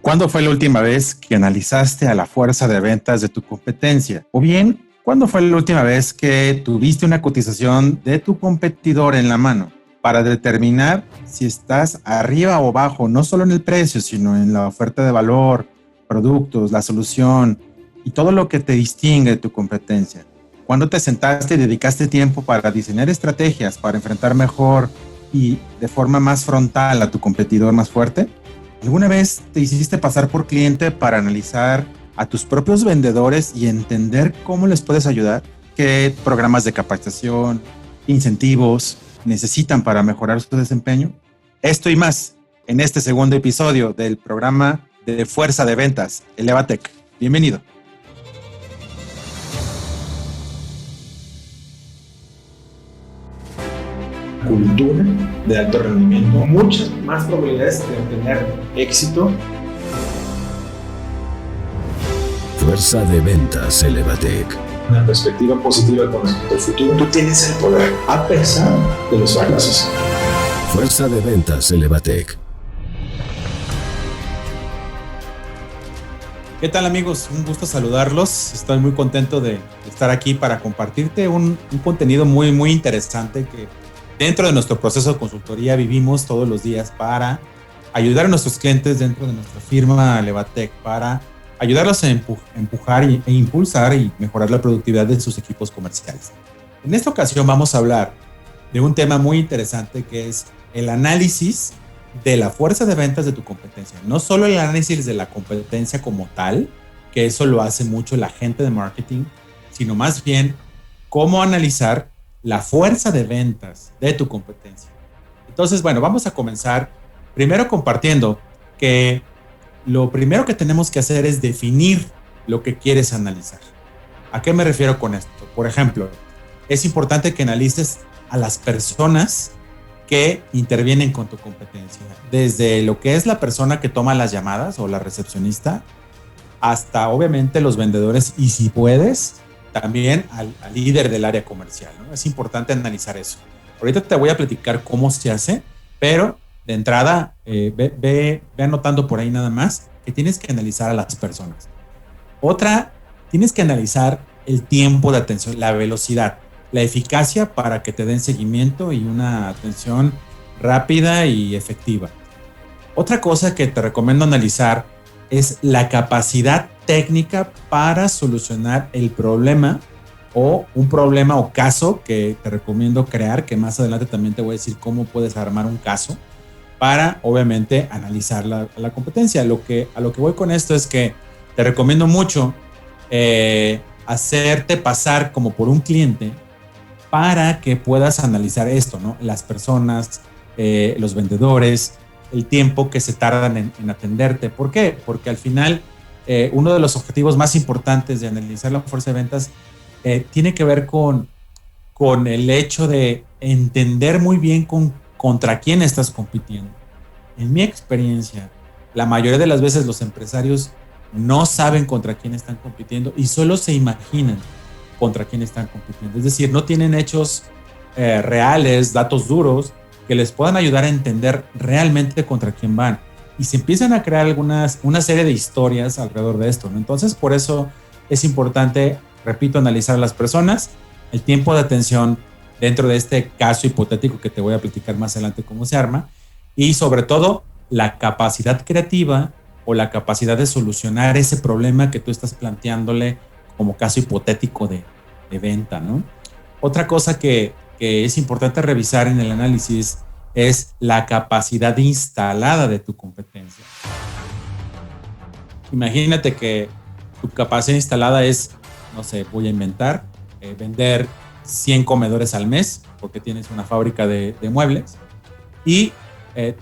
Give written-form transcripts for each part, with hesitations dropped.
¿Cuándo fue la última vez que analizaste a la fuerza de ventas de tu competencia? O bien, ¿cuándo fue la última vez que tuviste una cotización de tu competidor en la mano para determinar si estás arriba o abajo, no solo en el precio, sino en la oferta de valor, productos, la solución y todo lo que te distingue de tu competencia? ¿Cuándo te sentaste y dedicaste tiempo para diseñar estrategias para enfrentar mejor y de forma más frontal a tu competidor más fuerte? ¿Alguna vez te hiciste pasar por cliente para analizar a tus propios vendedores y entender cómo les puedes ayudar? ¿Qué programas de capacitación, incentivos necesitan para mejorar su desempeño? Esto y más en este segundo episodio del programa de Fuerza de Ventas, Elevatec. Bienvenido. Cultura de alto rendimiento, muchas más probabilidades de tener éxito. Fuerza de Ventas Elevatec. Una perspectiva positiva con respecto al futuro. Tú tienes el poder a pesar de los fracasos. Fuerza de Ventas Elevatec. ¿Qué tal, amigos? Un gusto saludarlos. Estoy muy contento de estar aquí para compartirte un contenido muy interesante que dentro de nuestro proceso de consultoría vivimos todos los días para ayudar a nuestros clientes dentro de nuestra firma Elevatec, para ayudarlos a empujar e impulsar y mejorar la productividad de sus equipos comerciales. En esta ocasión vamos a hablar de un tema muy interesante que es el análisis de la fuerza de ventas de tu competencia. No solo el análisis de la competencia como tal, que eso lo hace mucho la gente de marketing, sino más bien cómo analizar la fuerza de ventas de tu competencia. Entonces, bueno, vamos a comenzar primero compartiendo que lo primero que tenemos que hacer es definir lo que quieres analizar. ¿A qué me refiero con esto? Por ejemplo, es importante que analices a las personas que intervienen con tu competencia, desde lo que es la persona que toma las llamadas o la recepcionista, hasta obviamente los vendedores y, si puedes, también al líder del área comercial, ¿no? Es importante analizar eso. Ahorita te voy a platicar cómo se hace, pero de entrada ve anotando por ahí nada más que tienes que analizar a las personas. Otra, tienes que analizar el tiempo de atención, la velocidad, la eficacia para que te den seguimiento y una atención rápida y efectiva. Otra cosa que te recomiendo analizar es la capacidad técnica para solucionar el problema o un problema o caso que te recomiendo crear, que más adelante también te voy a decir cómo puedes armar un caso para, obviamente, analizar la competencia. A lo que voy con esto es que te recomiendo mucho hacerte pasar como por un cliente para que puedas analizar esto, ¿no? Las personas, los vendedores, el tiempo que se tardan en atenderte. ¿Por qué? Porque al final uno de los objetivos más importantes de analizar la fuerza de ventas tiene que ver con el hecho de entender muy bien contra quién estás compitiendo. En mi experiencia, la mayoría de las veces los empresarios no saben contra quién están compitiendo y solo se imaginan contra quién están compitiendo. Es decir, no tienen hechos reales, datos duros que les puedan ayudar a entender realmente contra quién van. Y se empiezan a crear una serie de historias alrededor de esto, ¿no? Entonces, por eso es importante, repito, analizar a las personas, el tiempo de atención dentro de este caso hipotético que te voy a platicar más adelante cómo se arma, y sobre todo la capacidad creativa o la capacidad de solucionar ese problema que tú estás planteándole como caso hipotético de venta, ¿no? Otra cosa que es importante revisar en el análisis es la capacidad instalada de tu competencia. Imagínate que tu capacidad instalada es, no sé, voy a inventar, vender 100 comedores al mes porque tienes una fábrica de muebles y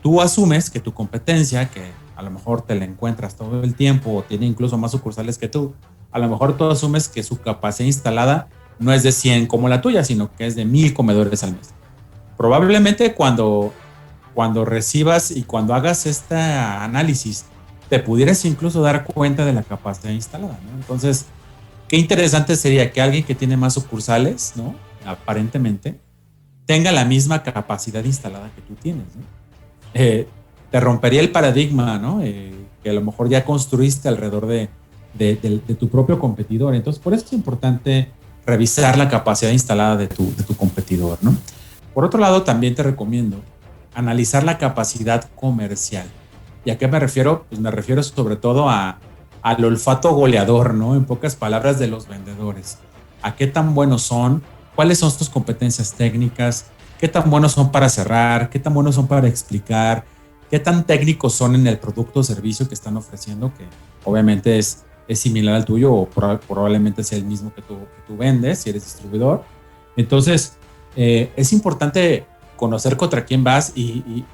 tú asumes que tu competencia, que a lo mejor te la encuentras todo el tiempo o tiene incluso más sucursales que tú, a lo mejor tú asumes que su capacidad instalada no es de 100 como la tuya, sino que es de 1000 comedores al mes. Probablemente cuando recibas y cuando hagas este análisis, te pudieras incluso dar cuenta de la capacidad instalada, ¿no? Entonces, qué interesante sería que alguien que tiene más sucursales, ¿no? Aparentemente, tenga la misma capacidad instalada que tú tienes, ¿no? Te rompería el paradigma, ¿no? que a lo mejor ya construiste alrededor de tu propio competidor. Entonces, por eso es importante revisar la capacidad instalada de tu competidor, ¿no? Por otro lado, también te recomiendo analizar la capacidad comercial. ¿Y a qué me refiero? Pues me refiero sobre todo al olfato goleador, ¿no? En pocas palabras, de los vendedores. ¿A qué tan buenos son? ¿Cuáles son sus competencias técnicas? ¿Qué tan buenos son para cerrar? ¿Qué tan buenos son para explicar? ¿Qué tan técnicos son en el producto o servicio que están ofreciendo? Que obviamente es similar al tuyo o probablemente sea el mismo que tú vendes si eres distribuidor. Entonces, es importante conocer contra quién vas y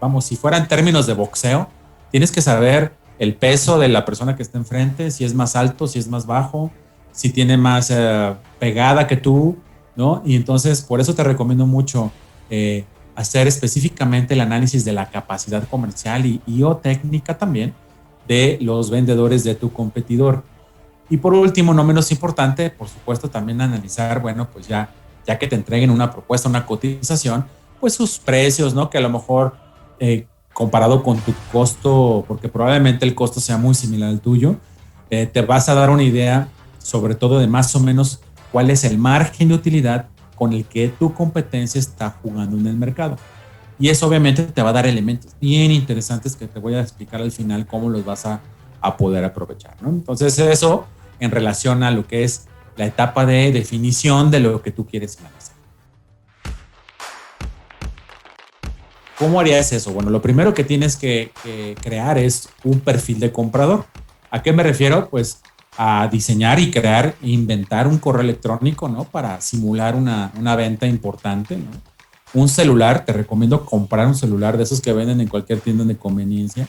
vamos, si fuera en términos de boxeo, tienes que saber el peso de la persona que está enfrente, si es más alto, si es más bajo, si tiene más pegada que tú, ¿no? Y entonces, por eso te recomiendo mucho hacer específicamente el análisis de la capacidad comercial y o técnica también de los vendedores de tu competidor. Y por último, no menos importante, por supuesto, también analizar, bueno, pues ya que te entreguen una propuesta, una cotización, pues sus precios, ¿no? Que a lo mejor comparado con tu costo, porque probablemente el costo sea muy similar al tuyo, te vas a dar una idea sobre todo de más o menos cuál es el margen de utilidad con el que tu competencia está jugando en el mercado. Y eso obviamente te va a dar elementos bien interesantes que te voy a explicar al final cómo los vas a poder aprovechar, ¿no? Entonces eso en relación a lo que es la etapa de definición de lo que tú quieres analizar. ¿Cómo harías eso? Bueno, lo primero que tienes que crear es un perfil de comprador. ¿A qué me refiero? Pues a diseñar y crear, inventar un correo electrónico, ¿no? Para simular una venta importante, ¿no? Un celular, te recomiendo comprar un celular de esos que venden en cualquier tienda de conveniencia.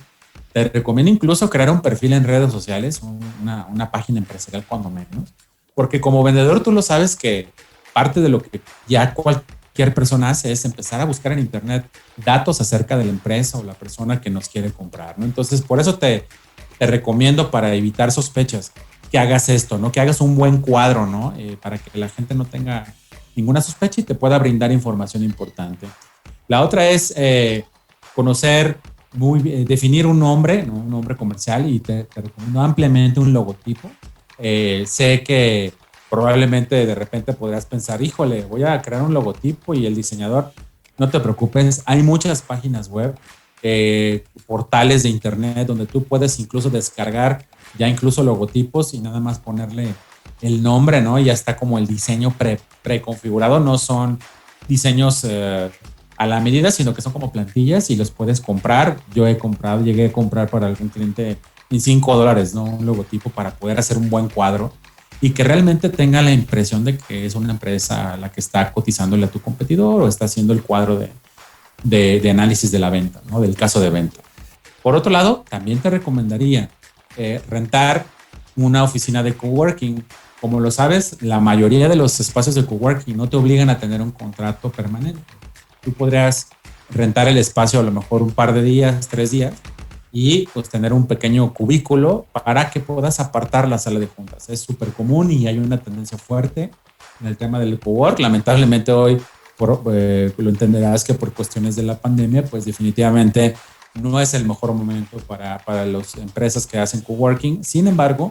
Te recomiendo incluso crear un perfil en redes sociales, una página empresarial cuando menos, porque como vendedor tú lo sabes que parte de lo que ya cualquier persona hace es empezar a buscar en internet datos acerca de la empresa o la persona que nos quiere comprar, ¿no? Entonces, por eso te recomiendo, para evitar sospechas, que hagas esto, ¿no? Que hagas un buen cuadro, ¿no? Para que la gente no tenga ninguna sospecha y te pueda brindar información importante. La otra es conocer definir un nombre, ¿no? Un nombre comercial, y te recomiendo ampliamente un logotipo. Sé que probablemente de repente podrás pensar, híjole, voy a crear un logotipo y el diseñador, no te preocupes, hay muchas páginas web, portales de internet donde tú puedes incluso descargar ya incluso logotipos y nada más ponerle el nombre, ¿no? Y ya está como el diseño preconfigurado, no son diseños a la medida, sino que son como plantillas y los puedes comprar. Yo llegué a comprar para algún cliente en $5, ¿no? Un logotipo para poder hacer un buen cuadro y que realmente tenga la impresión de que es una empresa la que está cotizándole a tu competidor o está haciendo el cuadro de análisis de la venta, ¿no? Del caso de venta. Por otro lado, también te recomendaría rentar una oficina de coworking. Como lo sabes, la mayoría de los espacios de coworking no te obligan a tener un contrato permanente. Tú podrías rentar el espacio a lo mejor un par de días, 3 días, y pues tener un pequeño cubículo para que puedas apartar la sala de juntas. Es súper común y hay una tendencia fuerte en el tema del cowork. Lamentablemente hoy lo entenderás que por cuestiones de la pandemia, pues definitivamente no es el mejor momento para las empresas que hacen coworking. Sin embargo,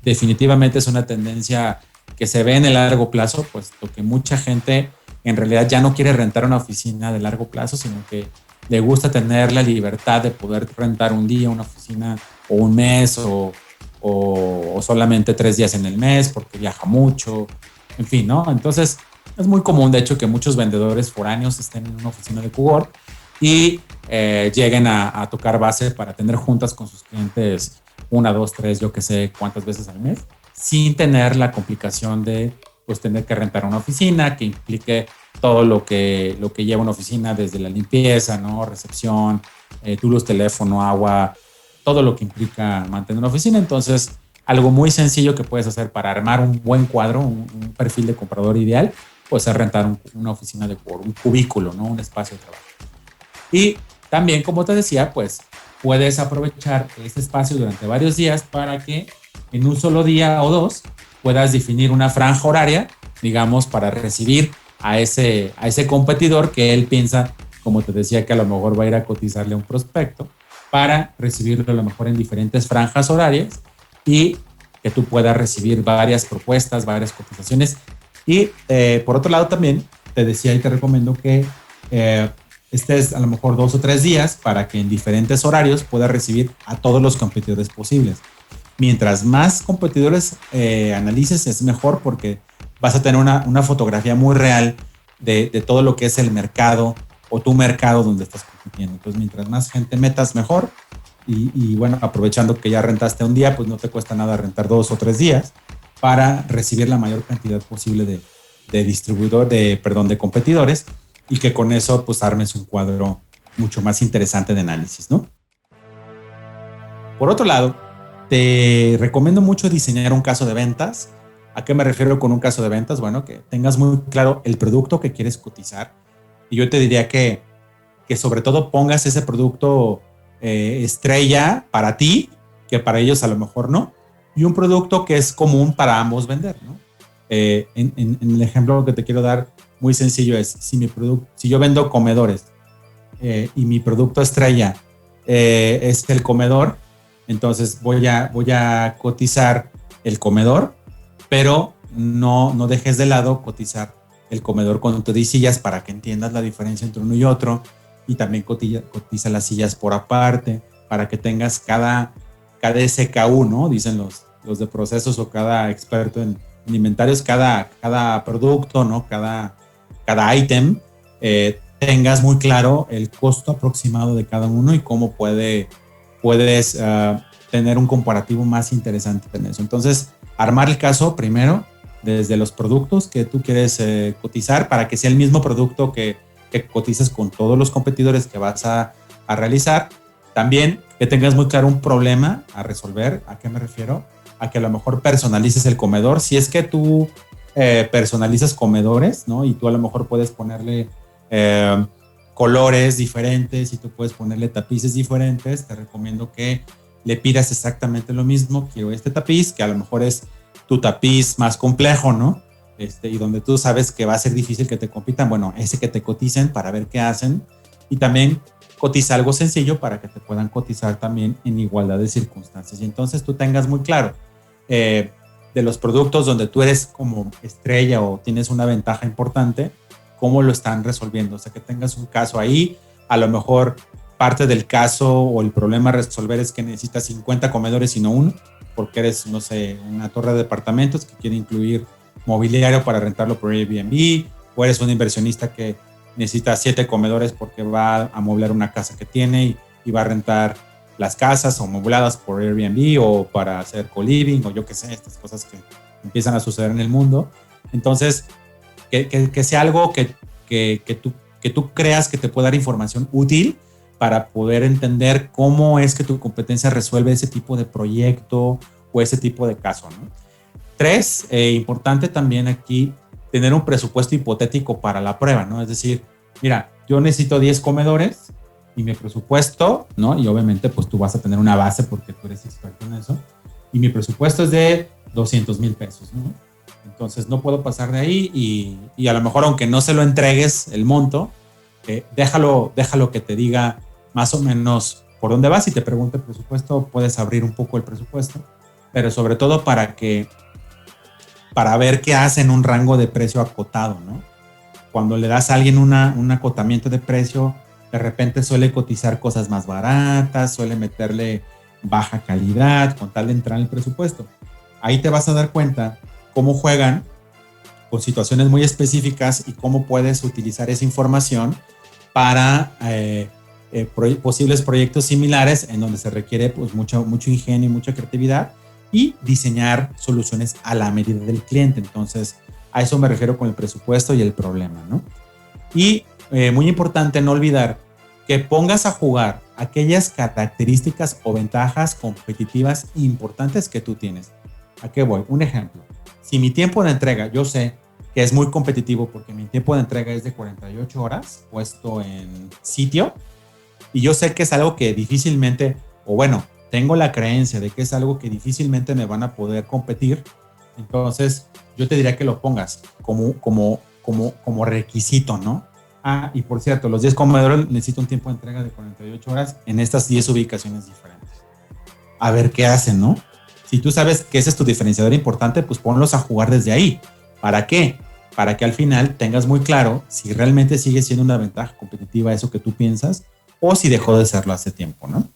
definitivamente es una tendencia que se ve en el largo plazo, puesto que mucha gente en realidad ya no quiere rentar una oficina de largo plazo, sino que le gusta tener la libertad de poder rentar un día una oficina o un mes o solamente 3 días en el mes porque viaja mucho, en fin, ¿no? Entonces es muy común, de hecho, que muchos vendedores foráneos estén en una oficina de cowork y lleguen a tocar base para tener juntas con sus clientes 1, 2, 3, yo que sé cuántas veces al mes, sin tener la complicación de pues tener que rentar una oficina que implique todo lo que lleva una oficina, desde la limpieza, ¿no? Recepción, luz, teléfono, agua, todo lo que implica mantener una oficina. Entonces, algo muy sencillo que puedes hacer para armar un buen cuadro, un perfil de comprador ideal, pues es rentar una oficina un cubículo, ¿no? Un espacio de trabajo. Y también, como te decía, pues puedes aprovechar este espacio durante varios días para que en un solo día o 2 puedas definir una franja horaria, digamos, para recibir a ese competidor que él piensa, como te decía, que a lo mejor va a ir a cotizarle a un prospecto, para recibirlo a lo mejor en diferentes franjas horarias y que tú puedas recibir varias propuestas, varias cotizaciones. Y por otro lado también te decía y te recomiendo que estés a lo mejor 2 o 3 días para que en diferentes horarios puedas recibir a todos los competidores posibles. Mientras más competidores analices es mejor porque vas a tener una fotografía muy real de todo lo que es el mercado o tu mercado donde estás compitiendo. Entonces, mientras más gente metas, mejor. Y bueno, aprovechando que ya rentaste un día, pues no te cuesta nada rentar 2 o 3 días para recibir la mayor cantidad posible de competidores y que con eso pues armes un cuadro mucho más interesante de análisis, ¿no? Por otro lado, te recomiendo mucho diseñar un caso de ventas. ¿A qué me refiero con un caso de ventas? Bueno, que tengas muy claro el producto que quieres cotizar. Y yo te diría que sobre todo pongas ese producto estrella para ti, que para ellos a lo mejor no, y un producto que es común para ambos vender, ¿no? En el ejemplo que te quiero dar muy sencillo es, si yo vendo comedores y mi producto estrella es el comedor, entonces voy a cotizar el comedor, pero no dejes de lado cotizar el comedor con todo y sillas para que entiendas la diferencia entre uno y otro, y también cotiza las sillas por aparte para que tengas cada SKU, ¿no? Dicen los de procesos o cada experto en inventarios, cada producto, ¿no? Cada ítem, tengas muy claro el costo aproximado de cada uno y cómo puedes tener un comparativo más interesante en eso. Entonces, armar el caso primero desde los productos que tú quieres cotizar para que sea el mismo producto que cotices con todos los competidores que vas a realizar. También que tengas muy claro un problema a resolver. ¿A qué me refiero? A que a lo mejor personalices el comedor. Si es que tú personalizas comedores, ¿no? Y tú a lo mejor puedes ponerle colores diferentes y tú puedes ponerle tapices diferentes. Te recomiendo que le pidas exactamente lo mismo. Quiero este tapiz, que a lo mejor es tu tapiz más complejo, ¿no? Y donde tú sabes que va a ser difícil que te compitan, bueno, ese que te coticen para ver qué hacen, y también cotiza algo sencillo para que te puedan cotizar también en igualdad de circunstancias. Y entonces tú tengas muy claro de los productos donde tú eres como estrella o tienes una ventaja importante, cómo lo están resolviendo. O sea, que tengas un caso ahí, a lo mejor parte del caso o el problema a resolver es que necesitas 50 comedores y no uno, porque eres, no sé, una torre de departamentos que quiere incluir mobiliario para rentarlo por Airbnb, o eres un inversionista que necesita 7 comedores porque va a amueblar una casa que tiene y va a rentar las casas o amuebladas por Airbnb o para hacer co-living o yo qué sé, estas cosas que empiezan a suceder en el mundo. Entonces, que sea algo que tú creas que te puede dar información útil para poder entender cómo es que tu competencia resuelve ese tipo de proyecto o ese tipo de caso, ¿no? 3, importante también aquí, tener un presupuesto hipotético para la prueba, ¿no? Es decir, mira, yo necesito 10 comedores y mi presupuesto, ¿no? Y obviamente pues tú vas a tener una base porque tú eres experto en eso, y mi presupuesto es de 200,000 pesos, ¿no? Entonces no puedo pasar de ahí y a lo mejor aunque no se lo entregues el monto, déjalo que te diga más o menos por dónde vas y te pregunte el presupuesto, puedes abrir un poco el presupuesto, pero sobre todo para ver qué hace en un rango de precio acotado, ¿no? Cuando le das a alguien un acotamiento de precio, de repente suele cotizar cosas más baratas, suele meterle baja calidad con tal de entrar en el presupuesto. Ahí te vas a dar cuenta cómo juegan con situaciones muy específicas y cómo puedes utilizar esa información para posibles proyectos similares en donde se requiere pues, mucho ingenio y mucha creatividad y diseñar soluciones a la medida del cliente. Entonces, a eso me refiero con el presupuesto y el problema, ¿no? Y muy importante no olvidar que pongas a jugar aquellas características o ventajas competitivas importantes que tú tienes. ¿A qué voy? Un ejemplo. Si mi tiempo de entrega, yo sé que es muy competitivo porque mi tiempo de entrega es de 48 horas puesto en sitio y yo sé que es algo que difícilmente, o bueno, tengo la creencia de que es algo que difícilmente me van a poder competir, entonces yo te diría que lo pongas como requisito, ¿no? Ah, y por cierto, los 10 comedores necesitan un tiempo de entrega de 48 horas en estas 10 ubicaciones diferentes. A ver qué hacen, ¿no? Si tú sabes que ese es tu diferenciador importante, pues ponlos a jugar desde ahí. ¿Para qué? Para que al final tengas muy claro si realmente sigue siendo una ventaja competitiva eso que tú piensas o si dejó de serlo hace tiempo, ¿no?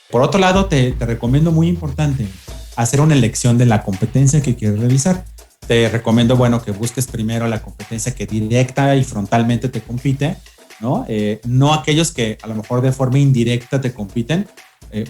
Por otro lado, te recomiendo muy importante hacer una elección de la competencia que quieres revisar. Te recomiendo, bueno, que busques primero la competencia que directa y frontalmente te compite, ¿no? No aquellos que a lo mejor de forma indirecta te compiten.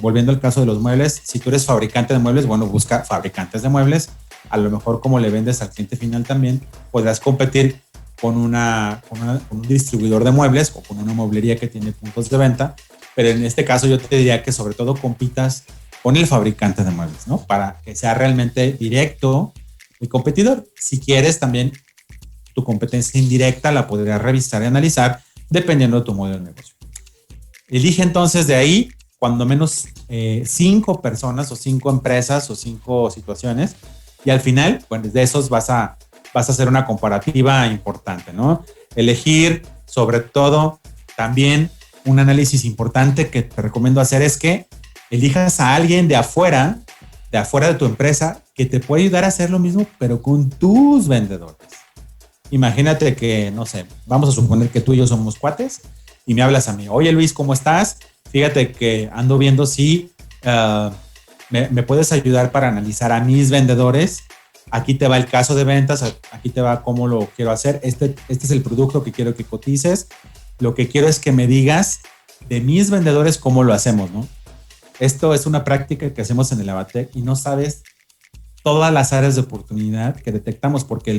Volviendo al caso de los muebles, si tú eres fabricante de muebles, bueno, busca fabricantes de muebles. A lo mejor como le vendes al cliente final también, podrás competir con un distribuidor de muebles o con una mueblería que tiene puntos de venta. Pero en este caso yo te diría que sobre todo compitas con el fabricante de muebles, ¿no? Para que sea realmente directo el competidor. Si quieres también tu competencia indirecta la podrías revisar y analizar dependiendo de tu modelo de negocio. Elige entonces de ahí cuando menos 5 personas o 5 empresas o 5 situaciones y al final, bueno, de esos vas a hacer una comparativa importante, ¿no? Elegir sobre todo también un análisis importante que te recomiendo hacer es que elijas a alguien de afuera de tu empresa que te puede ayudar a hacer lo mismo, pero con tus vendedores. Imagínate que, no sé, vamos a suponer que tú y yo somos cuates y me hablas a mí. Oye, Luis, ¿cómo estás? Fíjate que ando viendo si me puedes ayudar para analizar a mis vendedores. Aquí te va el caso de ventas, aquí te va cómo lo quiero hacer. Este es el producto que quiero que cotices. Lo que quiero es que me digas de mis vendedores cómo lo hacemos, ¿no? Esto es una práctica que hacemos en el Levatec y no sabes todas las áreas de oportunidad que detectamos porque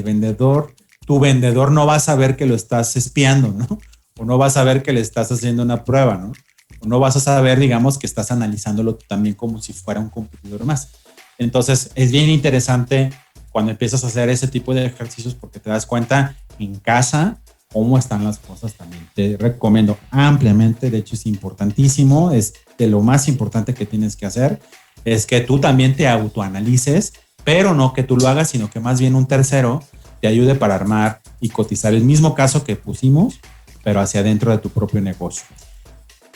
tu vendedor no va a saber que lo estás espiando, ¿no? O no va a saber que le estás haciendo una prueba, ¿no? O no vas a saber, digamos, que estás analizándolo también como si fuera un competidor más. Entonces, es bien interesante cuando empiezas a hacer ese tipo de ejercicios porque te das cuenta en casa cómo están las cosas también. Te recomiendo ampliamente, de hecho es importantísimo, es de lo más importante que tienes que hacer, es que tú también te autoanalices, pero no que tú lo hagas, sino que más bien un tercero te ayude para armar y cotizar el mismo caso que pusimos, pero hacia adentro de tu propio negocio.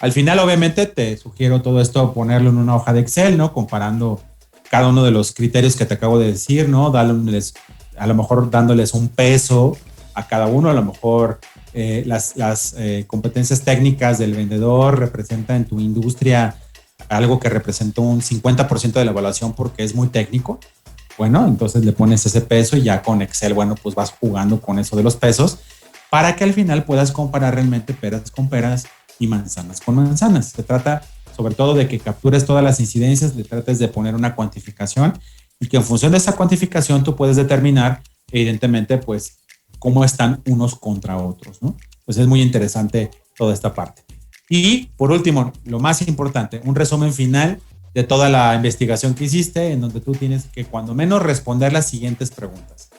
Al final, obviamente, te sugiero todo esto, ponerlo en una hoja de Excel, ¿no? Comparando cada uno de los criterios que te acabo de decir, ¿no? A lo mejor dándoles un peso a cada uno, a lo mejor las competencias técnicas del vendedor representan en tu industria algo que representa un 50% de la evaluación porque es muy técnico. Bueno, entonces le pones ese peso y ya con Excel, bueno, pues vas jugando con eso de los pesos para que al final puedas comparar realmente peras con peras y manzanas con manzanas. Se trata sobre todo de que captures todas las incidencias, le trates de poner una cuantificación y que en función de esa cuantificación tú puedes determinar evidentemente pues cómo están unos contra otros, ¿no? Pues es muy interesante toda esta parte. Y por último, lo más importante, un resumen final de toda la investigación que hiciste, en donde tú tienes que cuando menos responder las siguientes preguntas.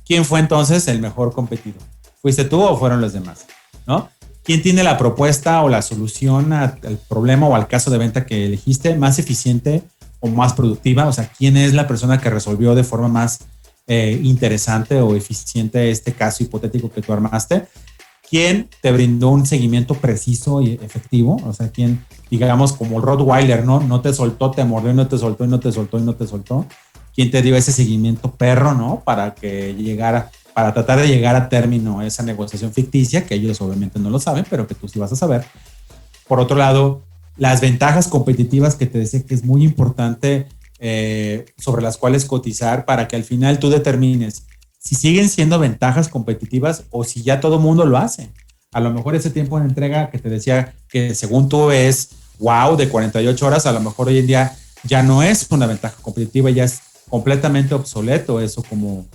¿Quién fue entonces el mejor competidor? ¿Fuiste tú o fueron los demás? ¿No? ¿Quién tiene la propuesta o la solución al problema o al caso de venta que elegiste más eficiente o más productiva? O sea, ¿quién es la persona que resolvió de forma más interesante o eficiente este caso hipotético que tú armaste? ¿Quién te brindó un seguimiento preciso y efectivo? O sea, ¿quién, digamos, como el Rottweiler, ¿no? No te soltó, te mordió y no te soltó y no te soltó y no te soltó. ¿Quién te dio ese seguimiento perro, ¿no? Para tratar de llegar a término esa negociación ficticia, que ellos obviamente no lo saben, pero que tú sí vas a saber. Por otro lado, las ventajas competitivas que te decía que es muy importante sobre las cuales cotizar para que al final tú determines si siguen siendo ventajas competitivas o si ya todo el mundo lo hace. A lo mejor ese tiempo de entrega que te decía que según tú es wow de 48 horas, a lo mejor hoy en día ya no es una ventaja competitiva, ya es completamente obsoleto eso como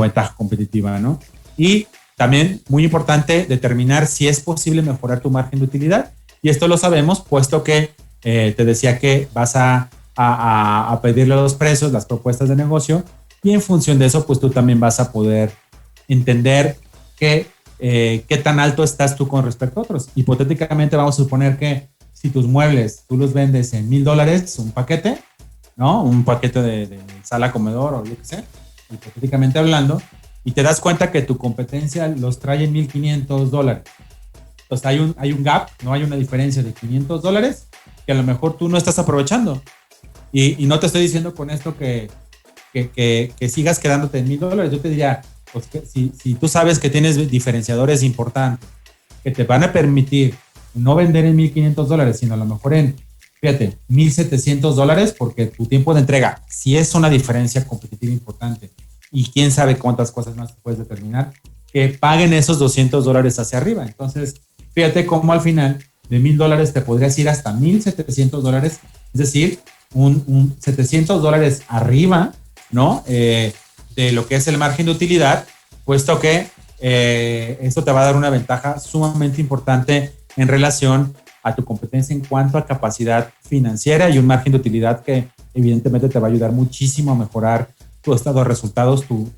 ventaja competitiva, ¿no? Y también muy importante determinar si es posible mejorar tu margen de utilidad. Y esto lo sabemos puesto que te decía que vas a pedirle los precios, las propuestas de negocio, y en función de eso, pues tú también vas a poder entender qué tan alto estás tú con respecto a otros. Hipotéticamente vamos a suponer que si tus muebles tú los vendes en $1,000, un paquete, ¿no? Un paquete de sala, comedor o lo que sea, hipotéticamente hablando, y te das cuenta que tu competencia los trae en $1,500. Entonces hay un gap, no hay una diferencia de $500 que a lo mejor tú no estás aprovechando. Y no te estoy diciendo con esto que sigas quedándote en $1,000. Yo te diría, pues que si tú sabes que tienes diferenciadores importantes que te van a permitir no vender en $1,500, sino a lo mejor en, fíjate, $1,700, porque tu tiempo de entrega sí es una diferencia competitiva importante y quién sabe cuántas cosas más puedes determinar, que paguen esos $200 hacia arriba. Entonces, fíjate cómo al final de $1,000 te podrías ir hasta $1,700, es decir, un $700 arriba, ¿no? De lo que es el margen de utilidad, puesto que esto te va a dar una ventaja sumamente importante en relación a tu competencia en cuanto a capacidad financiera y un margen de utilidad que evidentemente te va a ayudar muchísimo a mejorar tu estado de resultados, tu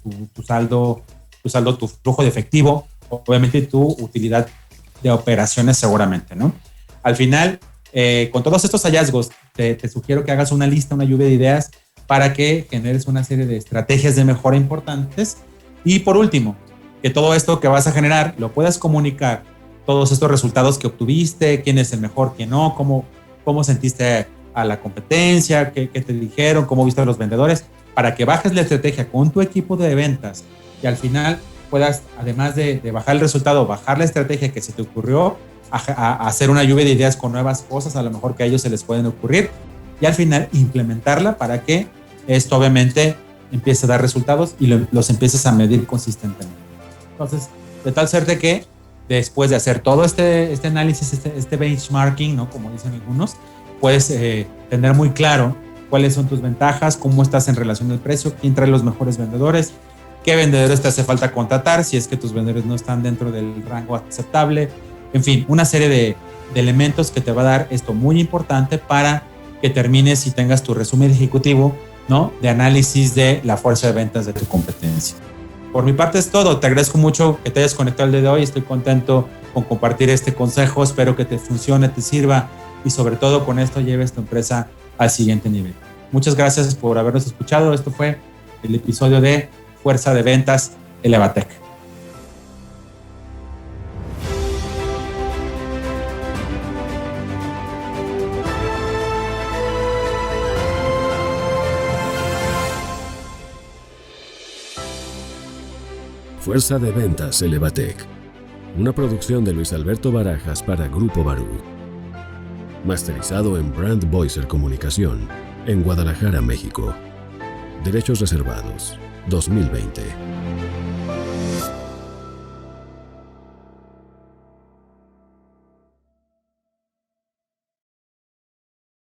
saldo, tu flujo de efectivo, obviamente tu utilidad de operaciones seguramente, ¿no? Al final, con todos estos hallazgos, te sugiero que hagas una lista, una lluvia de ideas para que generes una serie de estrategias de mejora importantes. Y por último, que todo esto que vas a generar lo puedas comunicar, todos estos resultados que obtuviste, quién es el mejor, quién no, cómo sentiste a la competencia, qué te dijeron, cómo viste a los vendedores, para que bajes la estrategia con tu equipo de ventas y al final puedas, además de bajar el resultado, bajar la estrategia que se te ocurrió, a hacer una lluvia de ideas con nuevas cosas, a lo mejor que a ellos se les pueden ocurrir, y al final implementarla para que esto obviamente empiece a dar resultados y los empieces a medir consistentemente. Entonces, de tal suerte que después de hacer todo este análisis, este benchmarking, ¿no? Como dicen algunos, puedes tener muy claro cuáles son tus ventajas, cómo estás en relación al precio, quién trae los mejores vendedores, qué vendedores te hace falta contratar, si es que tus vendedores no están dentro del rango aceptable. En fin, una serie de elementos que te va a dar esto muy importante para que termines y tengas tu resumen ejecutivo, ¿no? De análisis de la fuerza de ventas de tu competencia. Por mi parte es todo. Te agradezco mucho que te hayas conectado el día de hoy. Estoy contento con compartir este consejo. Espero que te funcione, te sirva y sobre todo con esto lleves tu empresa al siguiente nivel. Muchas gracias por habernos escuchado. Esto fue el episodio de Fuerza de Ventas Elevatec. Fuerza de Ventas Elevatec. Una producción de Luis Alberto Barajas para Grupo Barú. Masterizado en Brand Voicer Comunicación, en Guadalajara, México. Derechos reservados, 2020.